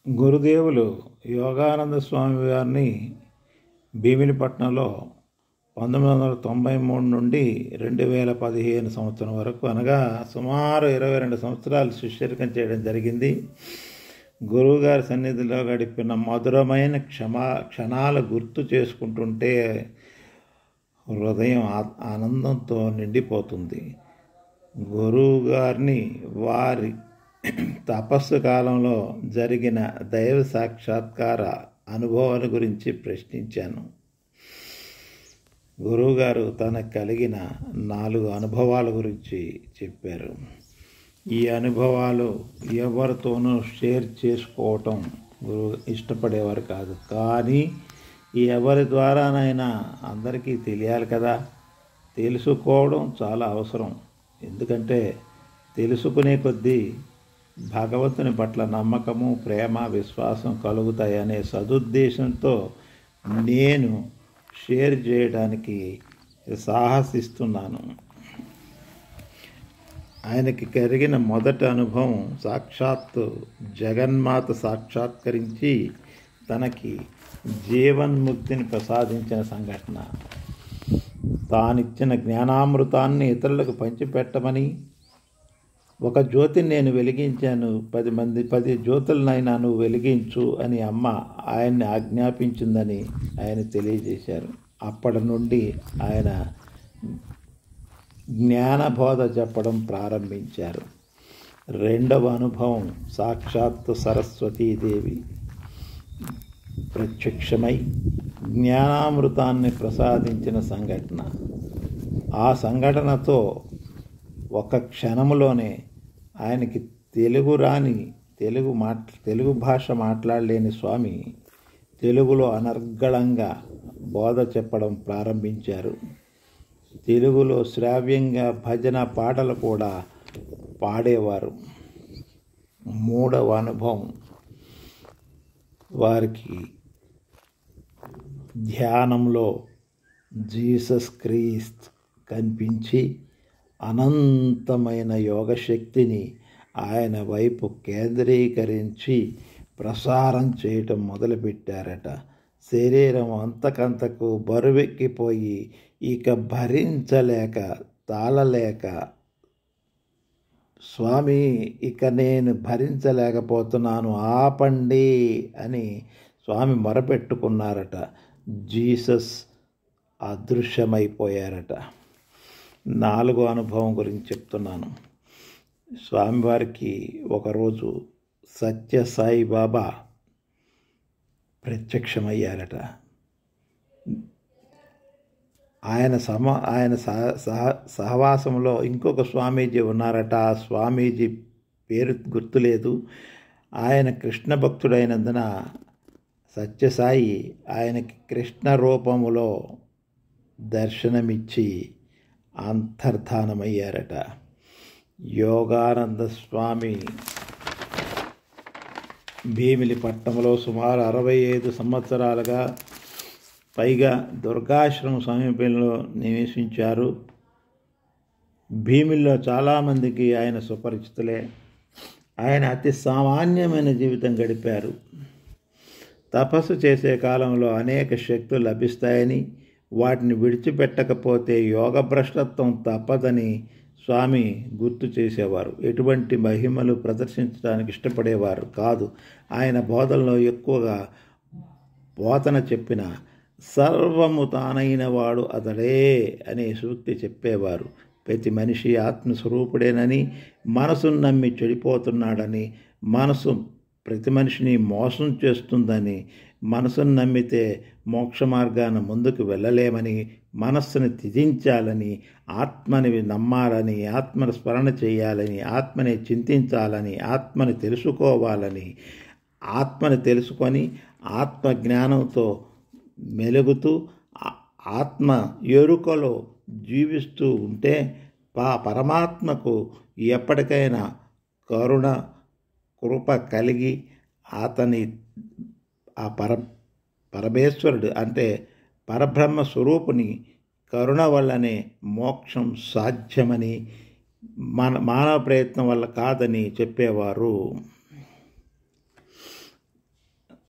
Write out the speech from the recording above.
గురుదేవులు యోగానంద స్వామి వారిని భీమిలిపట్నంలో 1993 నుండి 2015 సంవత్సరం వరకు అనగా సుమారు 22 సంవత్సరాలు శిష్యరికం చేయడం జరిగింది. గురువుగారి సన్నిధిలో గడిపిన మధురమైన క్షణాలు గుర్తు చేసుకుంటుంటే హృదయం ఆనందంతో నిండిపోతుంది. గురువు గారిని వారి తపస్సు కాలంలో జరిగిన దైవ సాక్షాత్కార అనుభవాల గురించి ప్రశ్నించాను. గురువుగారు తనకు కలిగిన 4 అనుభవాల గురించి చెప్పారు. ఈ అనుభవాలు ఎవరితోనూ షేర్ చేసుకోవటం గురువు ఇష్టపడేవారు కాదు. కానీ ఎవరి ద్వారానైనా అందరికీ తెలియాలి కదా. తెలుసుకోవడం చాలా అవసరం. ఎందుకంటే తెలుసుకునే కొద్దీ భగవంతుని పట్ల నమ్మకము, ప్రేమ, విశ్వాసం కలుగుతాయనే సదుద్దేశంతో నేను షేర్ చేయడానికి సాహసిస్తున్నాను. ఆయనకి కలిగిన మొదటి అనుభవం సాక్షాత్తు జగన్మాత సాక్షాత్కరించి తనకి జీవన్ముక్తిని ప్రసాదించిన సంఘటన. తానిచ్చిన జ్ఞానామృతాన్ని ఇతరులకు పంచిపెట్టమని, ఒక జ్యోతిని నేను వెలిగించాను, 10 జ్యోతులనైనా నువ్వు వెలిగించు అని అమ్మ ఆయన్ని ఆజ్ఞాపించిందని ఆయన తెలియజేశారు. అప్పటి నుండి ఆయన జ్ఞానబోధ చెప్పడం ప్రారంభించారు. రెండవ అనుభవం సాక్షాత్తు సరస్వతీదేవి ప్రత్యక్షమై జ్ఞానామృతాన్ని ప్రసాదించిన సంఘటన. ఆ సంఘటనతో ఒక క్షణంలోనే ఆయనకి తెలుగు భాష మాట్లాడలేని స్వామి తెలుగులో అనర్గళంగా బోధ చెప్పడం ప్రారంభించారు. తెలుగులో శ్రావ్యంగా భజన పాటలు కూడా పాడేవారు. మూడవ అనుభవం వారికి ధ్యానంలో జీసస్ క్రీస్తు కనిపించి అనంతమైన యోగశక్తిని ఆయన వైపు కేంద్రీకరించి ప్రసారం చేయటం మొదలుపెట్టారట. శరీరం అంతకంతకు బరువెక్కిపోయి ఇక భరించలేక తాళలేక, స్వామి ఇక నేను భరించలేకపోతున్నాను, ఆపండి అని స్వామి మొరపెట్టుకున్నారట. జీసస్ అదృశ్యమైపోయారట. 4వ అనుభవం గురించి చెప్తున్నాను. స్వామివారికి ఒకరోజు సత్యసాయి బాబా ప్రత్యక్షమయ్యారట. ఆయన సహవాసంలో ఇంకొక స్వామీజీ ఉన్నారట. ఆ స్వామీజీ పేరు గుర్తులేదు. ఆయన కృష్ణ భక్తుడైనందున సత్యసాయి ఆయనకి కృష్ణ రూపములో దర్శనమిచ్చి అంతర్ధానమయ్యారట. యోగానంద స్వామి భీమిలిపట్నంలో సుమారు 65 సంవత్సరాలుగా పైగా దుర్గాశ్రమం సమీపంలో నివసించారు. భీమిలిలో చాలామందికి ఆయన సుపరిచితులే. ఆయన అతి సామాన్యమైన జీవితం గడిపారు. తపస్సు చేసే కాలంలో అనేక శక్తులు లభిస్తాయని, వాటిని విడిచిపెట్టకపోతే యోగ భ్రష్టత్వం తప్పదని స్వామి గుర్తు చేసేవారు. ఎటువంటి మహిమలు ప్రదర్శించడానికి ఇష్టపడేవారు కాదు. ఆయన బోధనలో ఎక్కువగా బోధన చెప్పిన సర్వము తానైన వాడు అతడే అనే సూక్తి చెప్పేవారు. ప్రతి మనిషి ఆత్మస్వరూపుడేనని, మనసును నమ్మి చెడిపోతున్నాడని, మనసు ప్రతి మనిషిని మోసం చేస్తుందని, మనసును నమ్మితే మోక్ష మార్గాన ముందుకు వెళ్ళలేమని, మనస్సును త్యజించాలని, ఆత్మని నమ్మాలని, ఆత్మను స్మరణ చేయాలని, ఆత్మని చింతించాలని, ఆత్మని తెలుసుకోవాలని, ఆత్మని తెలుసుకొని ఆత్మ జ్ఞానంతో మెలుగుతూ ఆత్మ ఎరుకలో జీవిస్తూ ఉంటే పరమాత్మకు ఎప్పటికైనా కృప కలిగి అతని ఆ పరమేశ్వరుడు అంటే పరబ్రహ్మ స్వరూపుని కరుణ వల్లనే మోక్షం సాధ్యమని, మానవ ప్రయత్నం వల్ల కాదని చెప్పేవారు.